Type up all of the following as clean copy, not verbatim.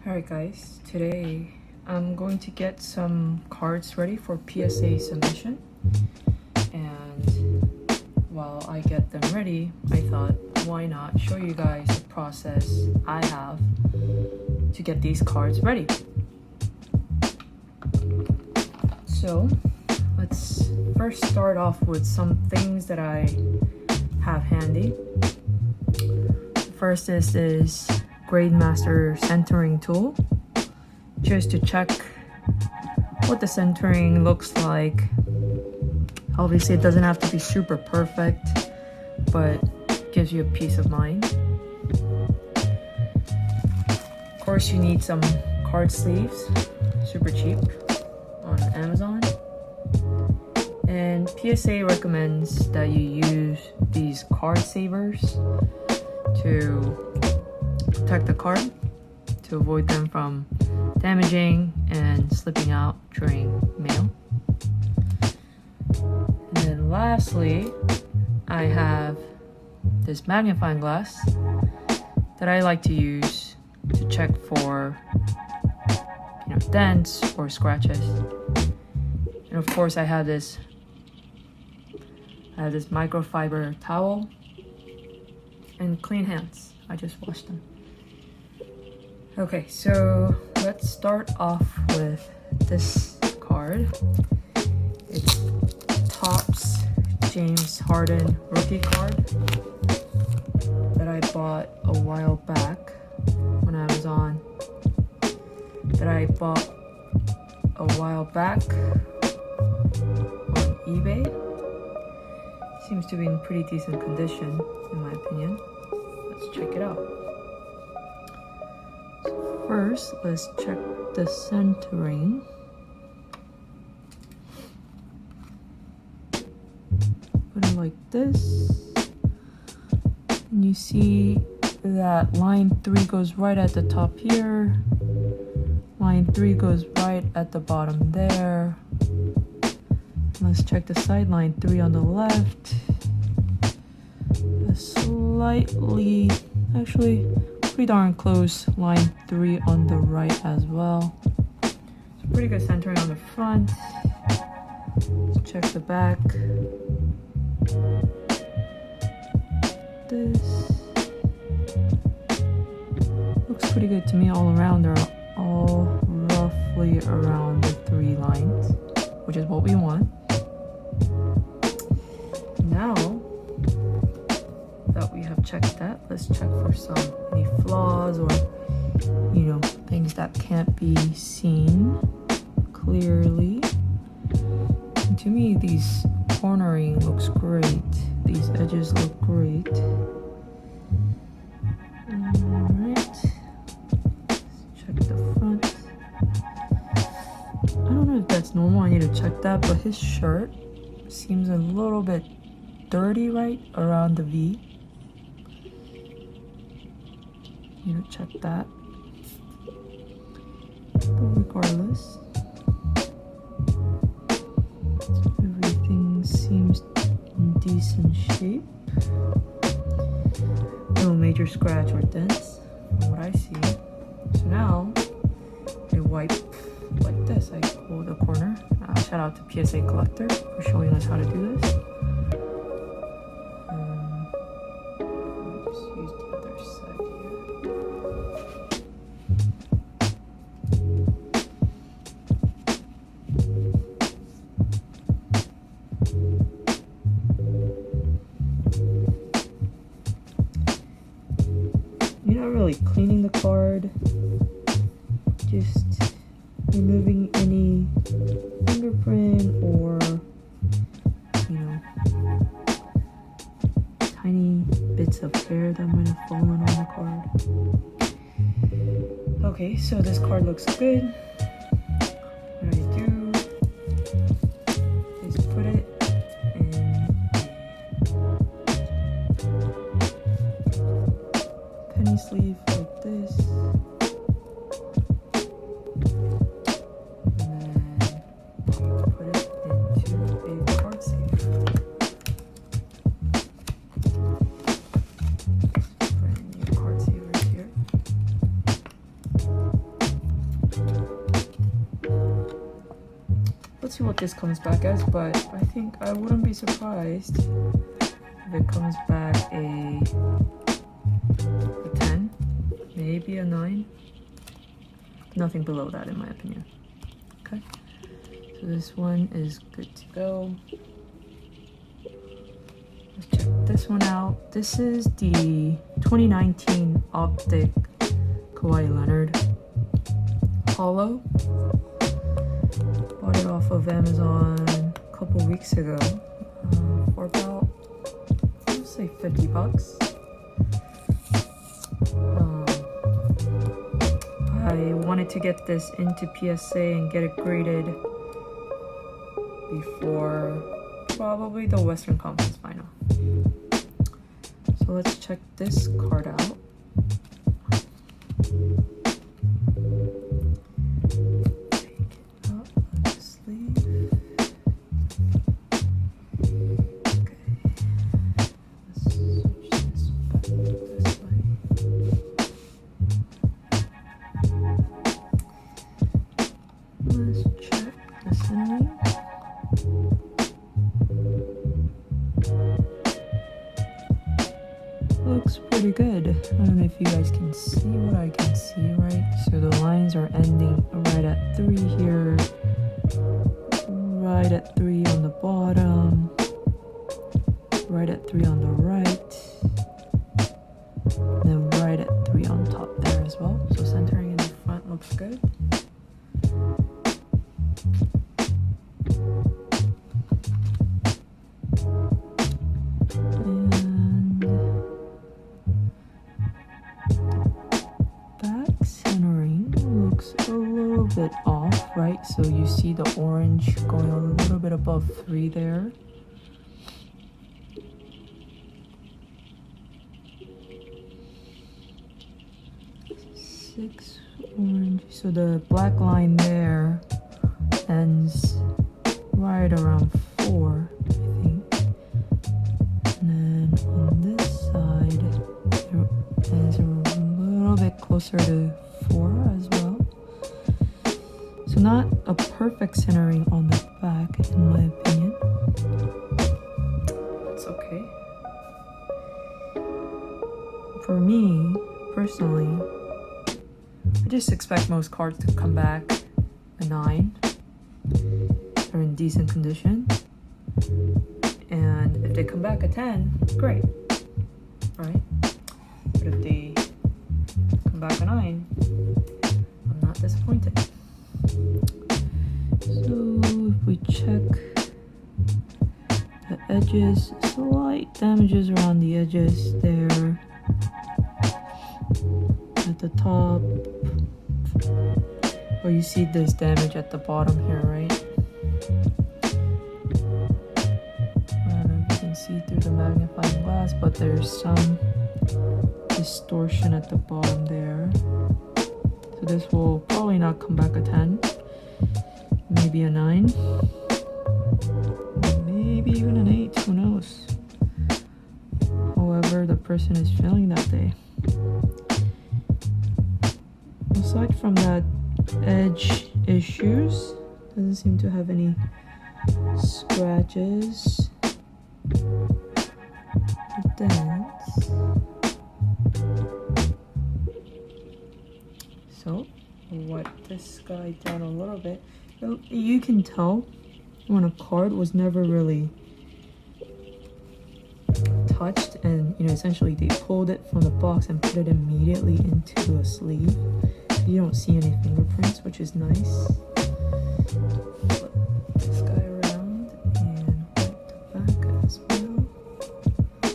Alright guys, today I'm going to get some cards ready for PSA submission, and while I get them ready, I thought why not show you guys the process I have to get these cards ready. So let's first start off with some things that I have handy. First is this Grandmaster centering tool, just to check what the centering looks like. Obviously it doesn't have to be super perfect, but gives you a peace of mind. Of course you need some card sleeves, super cheap on Amazon. And PSA recommends that you use these card savers to protect the card, to avoid them from damaging and slipping out during mail. And then lastly, I have this magnifying glass that I like to use to check for dents or scratches. And of course I have this microfiber towel and clean hands. I just washed them. Okay, so let's start off with this card. It's Topps James Harden rookie card that I bought a while back on Amazon. On eBay. Seems to be in pretty decent condition, in my opinion. Let's check it out. So first, let's check the centering. Put it like this. And you see that line 3 goes right at the top here. Line 3 goes right at the bottom there. Let's check the side, line 3 on the left. Actually pretty darn close, line 3 on the right as well. So pretty good centering on the front. Let's check the back. This looks pretty good to me all around. They're all roughly around the 3 lines, which is what we want. Now that we have checked that, let's check for any flaws or things that can't be seen clearly. And to me, these cornering looks great. These edges look great. Alright, let's check the front. I don't know if that's normal, I need to check that, but his shirt seems a little bit dirty right around the V. Check that. But regardless, everything seems in decent shape. No major scratch or dents from what I see. So now I wipe like this. I pull the corner. Shout out to PSA Collector for showing us how to do this. Just use the other side here. You're not really cleaning the card, just removing any fingerprint or tiny bits of hair that might have fallen on the card. Okay, so this card looks good. What I do is put it in a penny sleeve like this. let's see what this comes back as, but I think I wouldn't be surprised if it comes back a 10, maybe a 9. Nothing below that in my opinion. Okay, so this one is good to go. Let's check this one out. This is the 2019 Optic Kawhi Leonard Hollow. Bought it off of Amazon a couple weeks ago for about, I'll say $50. I wanted to get this into PSA and get it graded before probably the Western Conference Final. So let's check this card out. Take it out of the sleeve. Okay. Let's switch this back this way. Let's check the centering. Looks pretty good. I don't know if you guys can see what I can see, right? So the lines are ending right at 3 here, right at 3 on the bottom, right at 3 on the right, and then right at 3 on top there as well. So centering in the front looks good. Bit off, right? So you see the orange going a little bit above 3 there. Six orange. So the black line there ends right around 4, I think. And then on this side, it ends a little bit closer to 4 as well. So not a perfect centering on the back, in my opinion. It's okay. For me, personally, I just expect most cards to come back a 9. They're in decent condition. And if they come back a 10, great. Right? But if they come back a 9, I'm not disappointed. So if we check the edges, slight damages around the edges there at the top. Or you see this damage at the bottom here, right? I don't know if you can see through the magnifying glass, but there's some distortion at the bottom there. So this will probably not come back a 10. Maybe a 9. Maybe even an 8. Who knows? However the person is feeling that day. Aside from that edge issues, doesn't seem to have any scratches, dents. So wipe this guy down a little bit. You can tell when a card was never really touched, and essentially they pulled it from the box and put it immediately into a sleeve. You don't see any fingerprints, which is nice. Flip this guy around and wipe the back as well. Okay.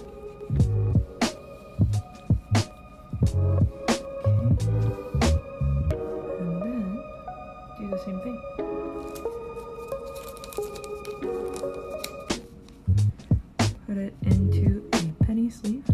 And then do the same thing. Put it into a penny sleeve.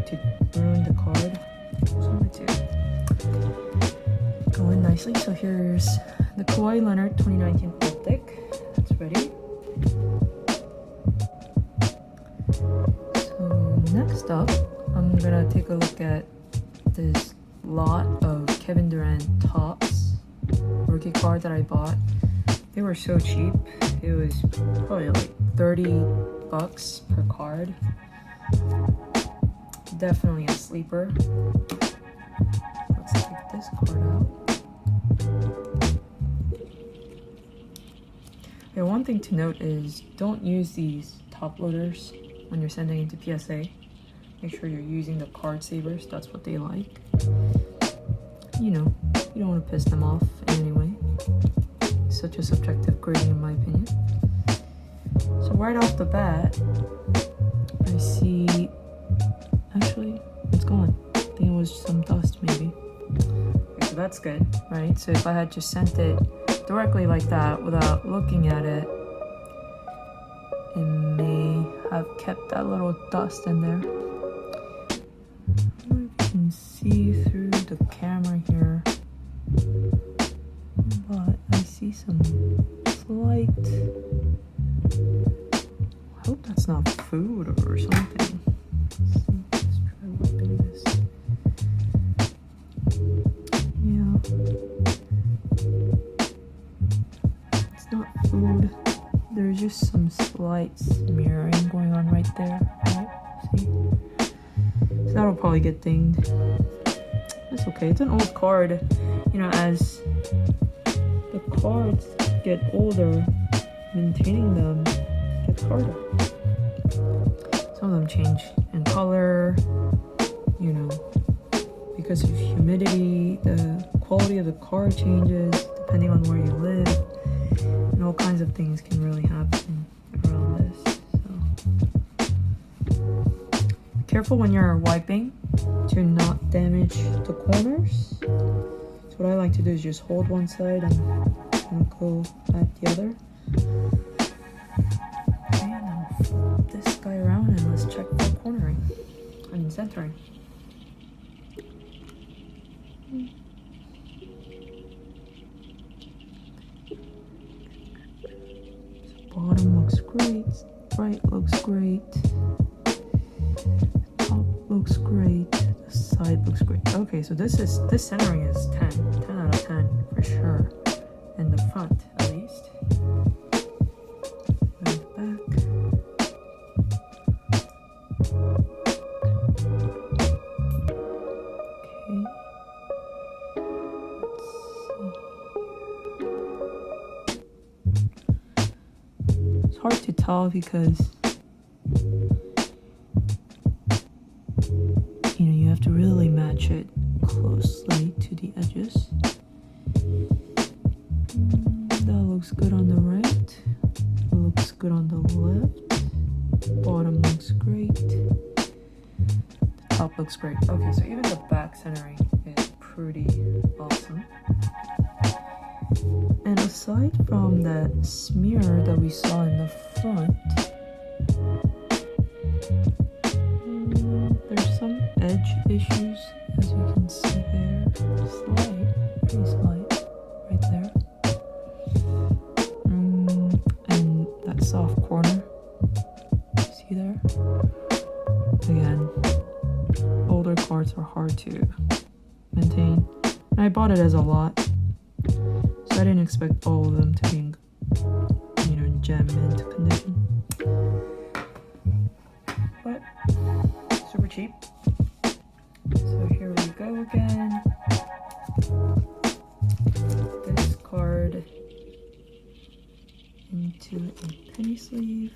like to ruin the card. Just wanted to go in nicely. So here's the Kawhi Leonard 2019 Optic. That's ready. So next up, I'm gonna take a look at this lot of Kevin Durant Topps rookie card that I bought. They were so cheap. It was probably like $30 per card. Definitely a sleeper. Let's take this card out. Okay, one thing to note is don't use these top loaders when you're sending into PSA. Make sure you're using the card savers. That's what they like. You know, you don't want to piss them off in any way. Such a subjective grading in my opinion. So right off the bat, I see, actually, it's gone. I think it was some dust maybe. Okay, so that's good, right? So if I had just sent it directly like that without looking at it, it may have kept that little dust in there. I don't know if you can see through the camera here, but I see some slight, I hope that's not food or something. Let's see, let's try wiping this. Yeah, it's not food. There's just some slight smearing going on right there, right? See? So that'll probably get dinged. That's okay, it's an old card. You know, as the cards get older, maintaining them gets harder. Some of them change in color, you know, because of humidity, the quality of the card changes depending on where you live, and all kinds of things can really happen around this. So be careful when you're wiping to not damage the corners. So what I like to do is just hold one side and go at the other. Okay, and I'll flip this guy around and let's check for cornering and centering. So bottom looks great, right looks great, top looks great, the side looks great. Okay, so this centering is 10 out of 10 for sure. In the front, at least. Move back. Okay. Let's see. It's hard to tell because you have to really match it closely to the edges. That looks good on the right. Looks good on the left. Bottom looks great. The top looks great. Okay, so even the back centering is pretty awesome. And aside from that smear that we saw in the front, there's some edge issues, as you can see there. Slight, pretty slight, right there. And that soft corner, see there? Again, older cards are hard to maintain. And I bought it as a lot, so I didn't expect all of them to be in, in gem mint condition. But super cheap. So here we go again. This card into a penny sleeve.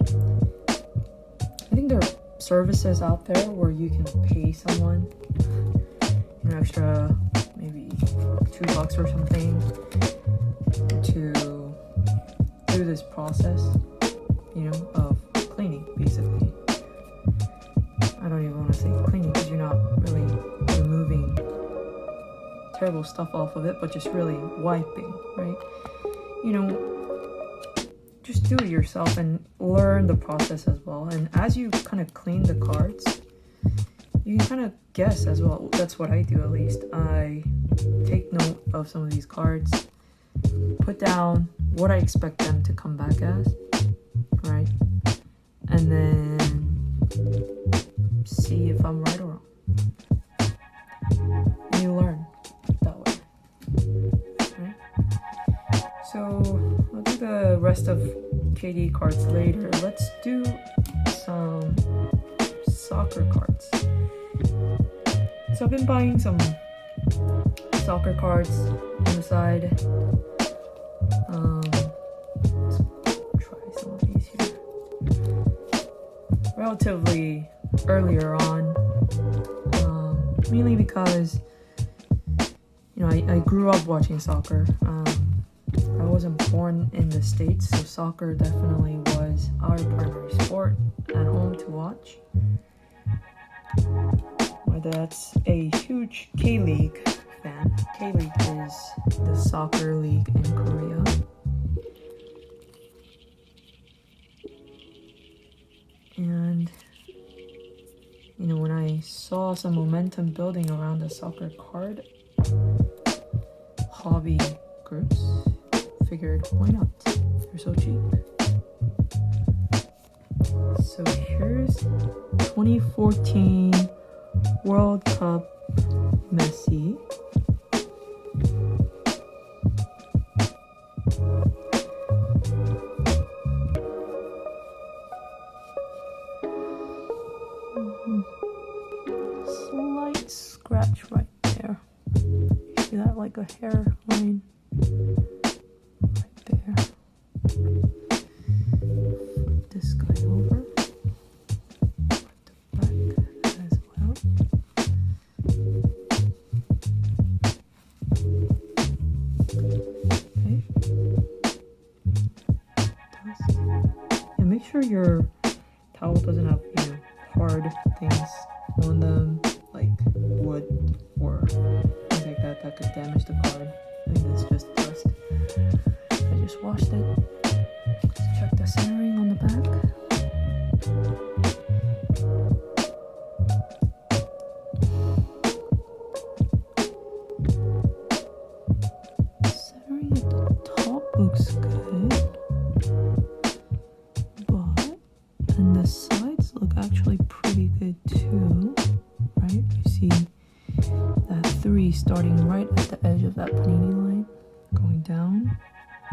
I think there are services out there where you can pay someone an extra maybe $2 or something to do this process, of cleaning, basically. I don't even want to say cleaning because you're not really removing terrible stuff off of it, but just really wiping, right? just do it yourself and learn the process as well. And as you kind of clean the cards, you can kind of guess as well. That's what I do, at least. I take note of some of these cards, put down what I expect them to come back as, right? And then see if I'm right or wrong. And you learn that way, right? So I'll do the rest of KD cards later. Let's do some soccer cards. So I've been buying some soccer cards on the side. Let's try some of these here. Relatively earlier on, mainly because I grew up watching soccer. I wasn't born in the States, so soccer definitely was our primary sport at home to watch. Whether that's a huge K-League fan. K-League is the soccer league in Korea. And when I saw some momentum building around the soccer card hobby groups, figured why not? They're so cheap. So here's 2014 World Cup Messi. Slight scratch right there. See that, like a hairline right there. Flip this guy over. Put the back as well. Okay. And make sure your towel doesn't have hard things on them, like wood or things like that could damage the card. I think it's just dust. I just washed it. Let's check the centering on the back. Centering at the top looks good, and the sides look actually pretty good too, right? You see that 3 starting right at the edge of that panini line, going down.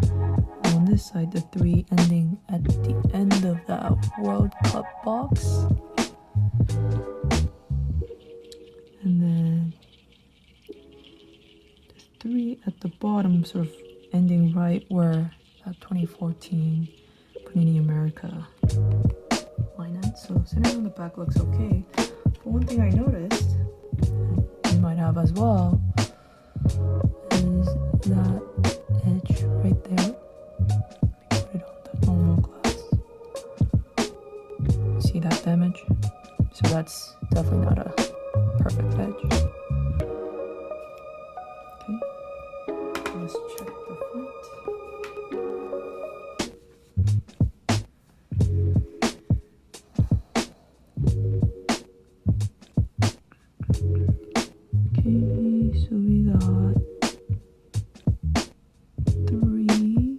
And on this side, the 3 ending at the end of that World Cup box. And then the 3 at the bottom, sort of ending right where that 2014 Panini America line ends. So centering on the back looks okay. But one thing I noticed, you might have as well, is that edge right there. Let me put it on the normal glass. See that damage? So that's definitely not a perfect edge. Okay, let's check the front. So we got 3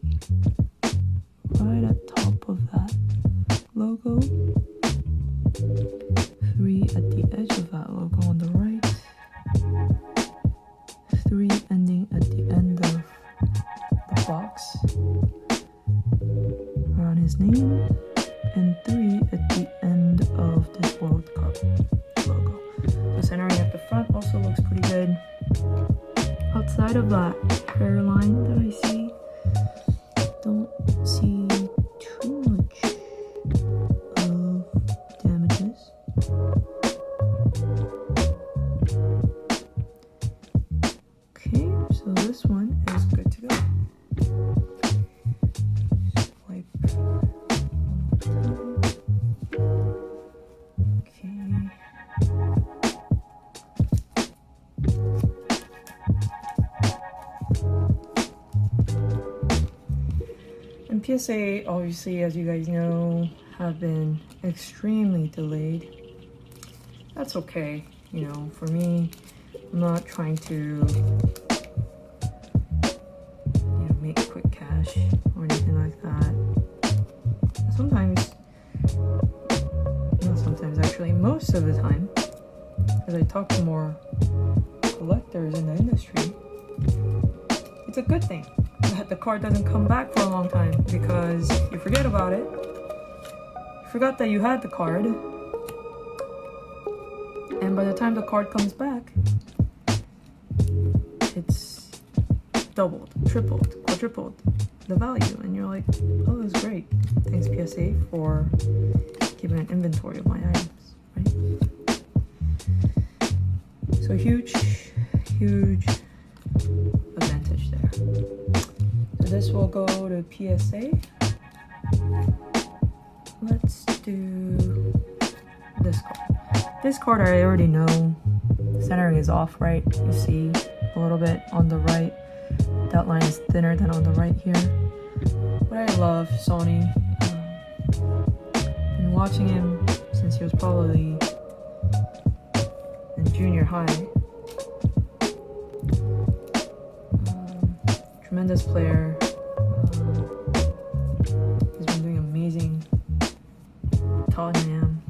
right at top of that logo, 3 at the edge of that logo on the right, 3 ending at the end of the box around his name, and 3 at the end of this World Cup logo. The centering at the front also looks pretty good. Outside of that hairline that I see, don't see too much of damages. Okay, so this one is good to go. Wipe one more time. Okay. PSA, obviously, as you guys know, have been extremely delayed. That's okay, you know, for me, I'm not trying to, you know, make quick cash or anything like that. Sometimes, not sometimes actually, most of the time, as I talk to more collectors in the industry, it's a good thing that the card doesn't come back for a long time, because you forget about it, you forgot that you had the card, and by the time the card comes back, it's doubled, tripled, quadrupled the value, and you're like, oh, that's great. Thanks PSA for keeping an inventory of my items, right? So huge advantage there. So this will go to PSA. Let's do this card. This card I already know. Centering is off, right? You see a little bit on the right. That line is thinner than on the right here. But I love Sony. Been watching him since he was probably in junior high. Tremendous player. He's been doing amazing. Tottenham.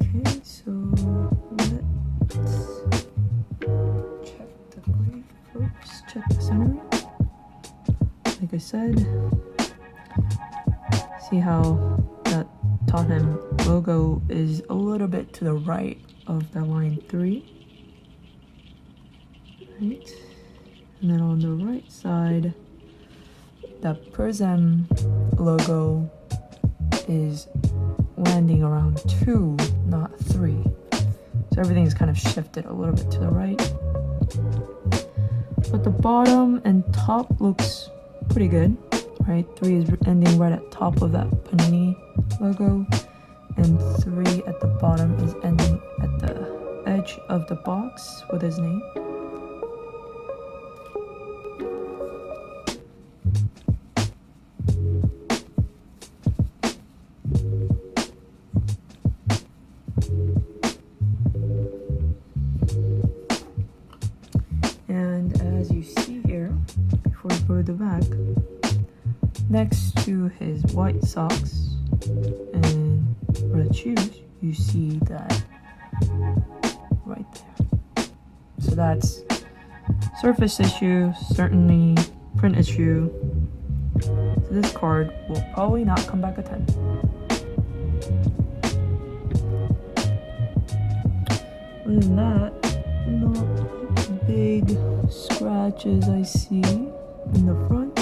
Okay, so let's check the grade first. Check the centering. Like I said, see how that Tottenham logo is a little bit to the right of the line 3. Right? And then on the right side, that Prism logo is landing around 2, not 3. So everything is kind of shifted a little bit to the right. But the bottom and top looks pretty good, right? 3 is ending right at top of that Panini logo, and 3 at the bottom is ending at the edge of the box with his name. And as you see here, before you go to the back, next to his white socks and red shoes, you see that right there. So that's surface issue, certainly print issue. So this card will probably not come back a 10. Other than that, not big scratches I see in the front.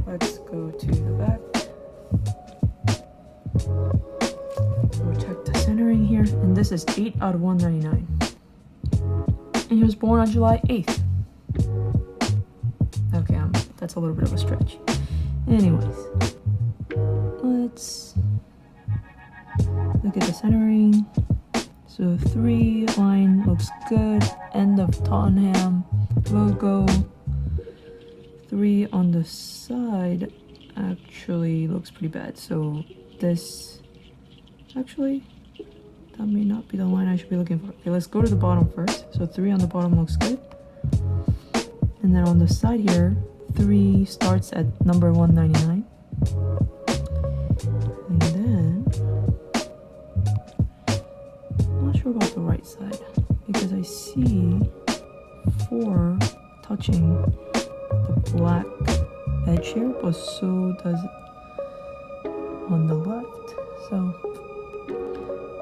Let's go to the back. We'll check the centering here, and this is 8 out of 199. And he was born on July 8th. Okay, that's a little bit of a stretch. Anyways, let's look at the centering. So 3 line looks good. End of Tottenham logo. 3 on the side actually looks pretty bad. So this actually, that may not be the line I should be looking for. Okay, let's go to the bottom first. So 3 on the bottom looks good. And then on the side here, 3 starts at number 199. And then, I'm not sure about the right side, because I see 4 touching the black edge here, but so does it on the left. So,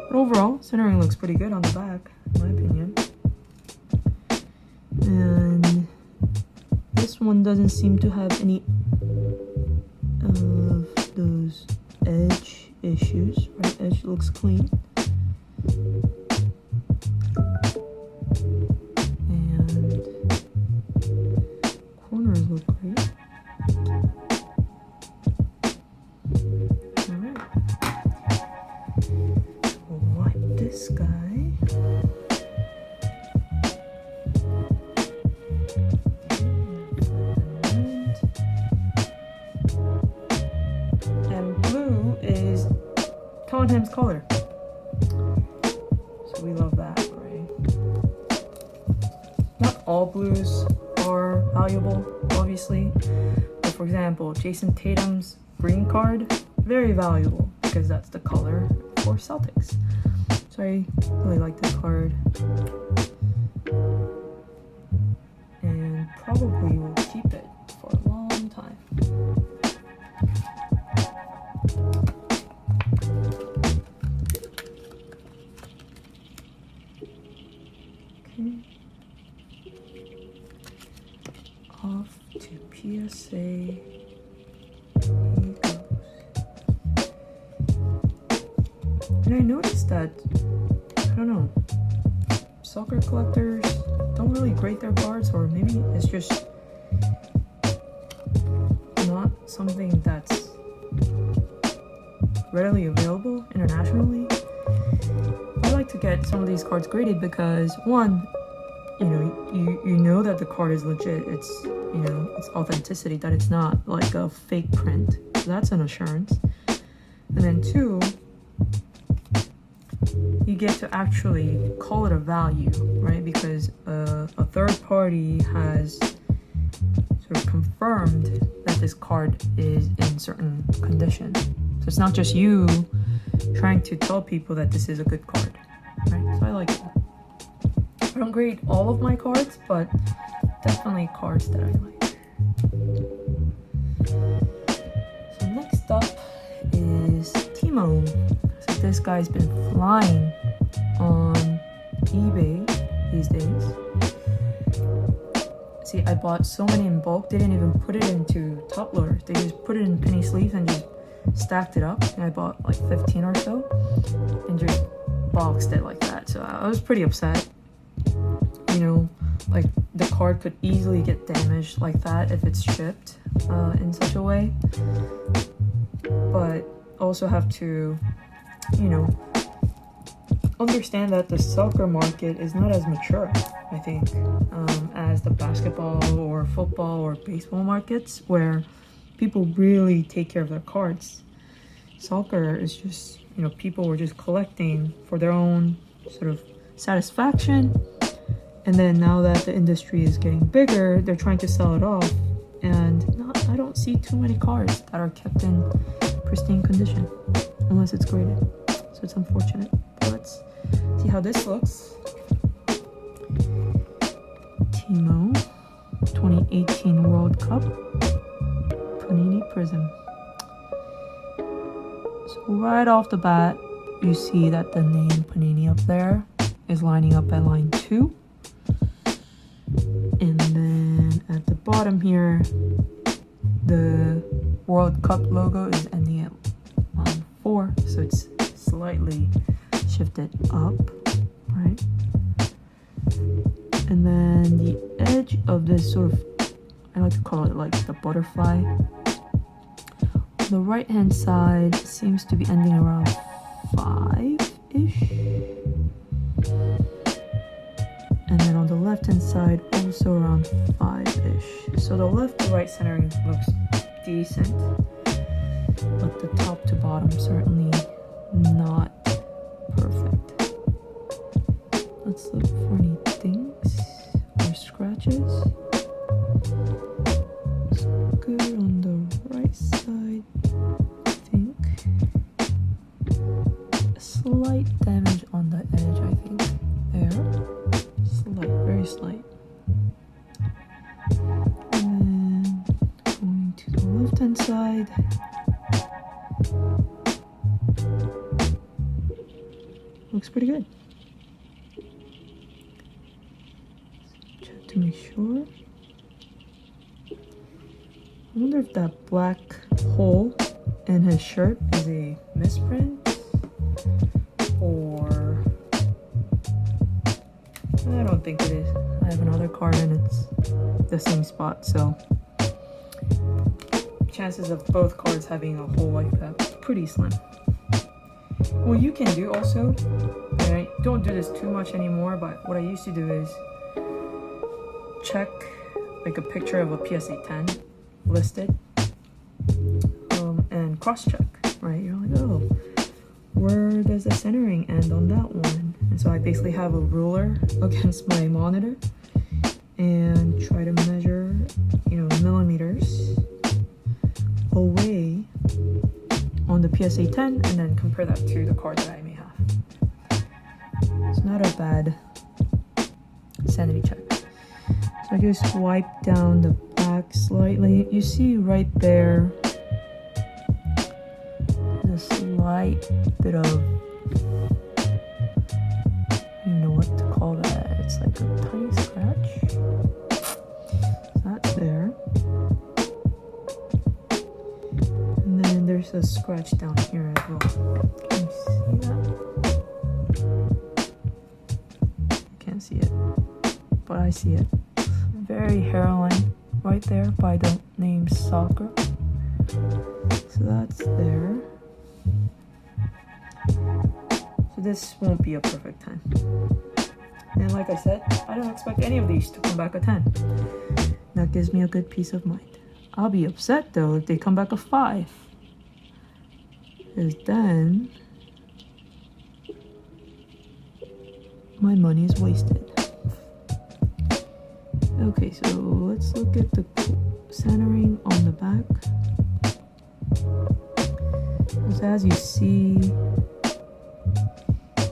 but overall, centering looks pretty good on the back, in my opinion. And this one doesn't seem to have any of those edge issues, right? Edge looks clean. And corners look great. Alright. We'll wipe this guy. Son Heung-min's color. So we love that, right? Not all blues are valuable, obviously. But for example, Jason Tatum's green card, very valuable because that's the color for Celtics. So I really like this card. And probably will keep it for a long time. Okay. Off to PSA. He goes. And I noticed that, I don't know, soccer collectors don't really grade their cards, or maybe it's just not something that's readily available internationally. I like to get some of these cards graded because, one, you know that the card is legit. It's it's authenticity, that it's not like a fake print. So that's an assurance. And then two, you get to actually call it a value, right? Because a third party has sort of confirmed that this card is in certain condition. So it's not just you trying to tell people that this is a good card, right? So I like that. I don't grade all of my cards, but definitely cards that I like. So next up is Timo. So this guy's been flying on eBay these days. See, I bought so many in bulk, they didn't even put it into top loaders. They just put it in penny sleeves and just stacked it up. And I bought like 15 or so and just boxed it like that. So I was pretty upset. Like the card could easily get damaged like that if it's shipped in such a way. But also have to, understand that the soccer market is not as mature, I think, as the basketball or football or baseball markets, where people really take care of their cards. Soccer is just, people were just collecting for their own sort of satisfaction. And then now that the industry is getting bigger, they're trying to sell it off. And I don't see too many cards that are kept in pristine condition, unless it's graded. So it's unfortunate. But let's see how this looks. Timo, 2018 World Cup, Panini Prism. So right off the bat, you see that the name Panini up there is lining up at line 2. And then at the bottom here, the World Cup logo is ending at line 4, so it's slightly shifted up, right? And then the edge of this sort of, I like to call it like the butterfly. The right hand side seems to be ending around 5-ish. And then on the left hand side, also around 5-ish. So the left to right centering looks decent, but the top to bottom certainly not perfect. Let's look for any dings or scratches. It's good on the right side, I think. A slight damage on the edge, I think. There. Slight, very slight. And then going to the left hand side. Looks pretty good. Check to make sure. I wonder if that black hole in his shirt is a misprint, or I don't think it is. I have another card and it's the same spot, so chances of both cards having a hole like that pretty slim. What you can do also, and I don't do this too much anymore, but what I used to do is check like a picture of a PSA 10 listed and cross-check, right? You're like, oh, where does the centering end on that one? And so I basically have a ruler against my monitor and try to measure, millimeters away on the PSA 10 and then compare that to the card that I may have. It's not a bad sanity check. So I just wipe down the back slightly. You see right there a slight bit of, I don't know what to call that. It's like a tiny scratch. So that's there. And then there's a scratch down here as well. Can you see that? I can't see it, but I see it. Very hairline right there by the name Soccer. So that's there. So this won't be a perfect 10. And like I said, I don't expect any of these to come back a 10. That gives me a good peace of mind. I'll be upset though if they come back a 5. Because then my money is wasted. Okay, so let's look at the centering on the back. So as you see,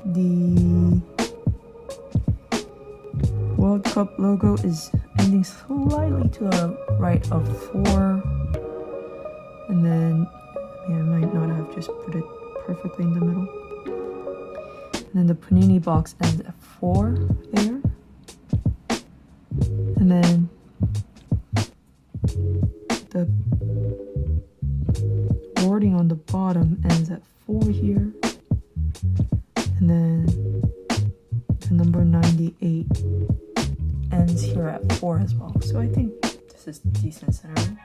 the World Cup logo is ending slightly to the right of 4. And then, I might not have just put it perfectly in the middle. And then the Panini box ends at 4 there. And then the wording on the bottom ends at 4 here. And then the number 98 ends here at 4 as well. So I think this is decent centering.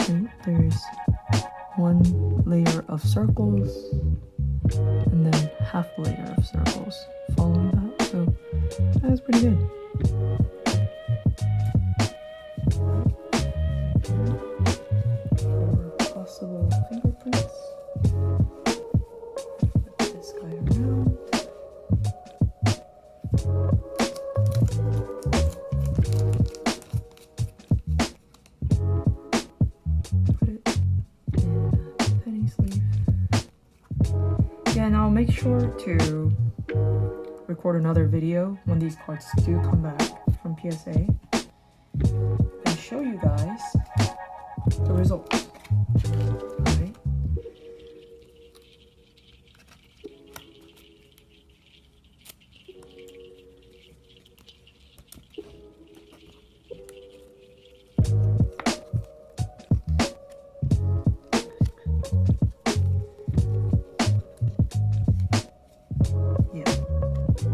And there's one layer of circles and then half a layer of circles following that. So that's pretty good. For possible fingerprints, put this guy around. Put it in a penny sleeve. Yeah, and I'll make sure to record another video when these cards do come back from PSA and show you guys the results. Alright.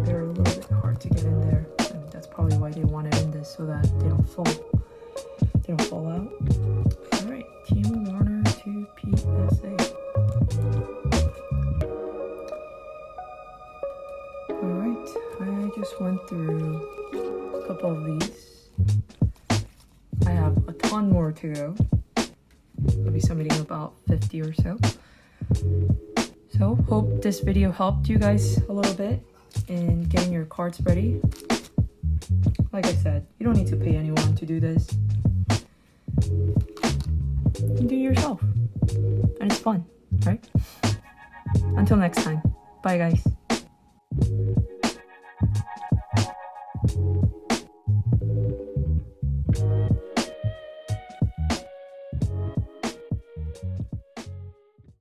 They're a little bit hard to get in there, and that's probably why they want it in this so that they don't fall out. Alright, Team Warner to PSA. Alright, I just went through a couple of these. I have a ton more to go. I'll be submitting about 50 or so. So, hope this video helped you guys a little bit in getting your cards ready. Like I said, you don't need to pay anyone to do this. You do it yourself. And it's fun, right? Until next time. Bye, guys.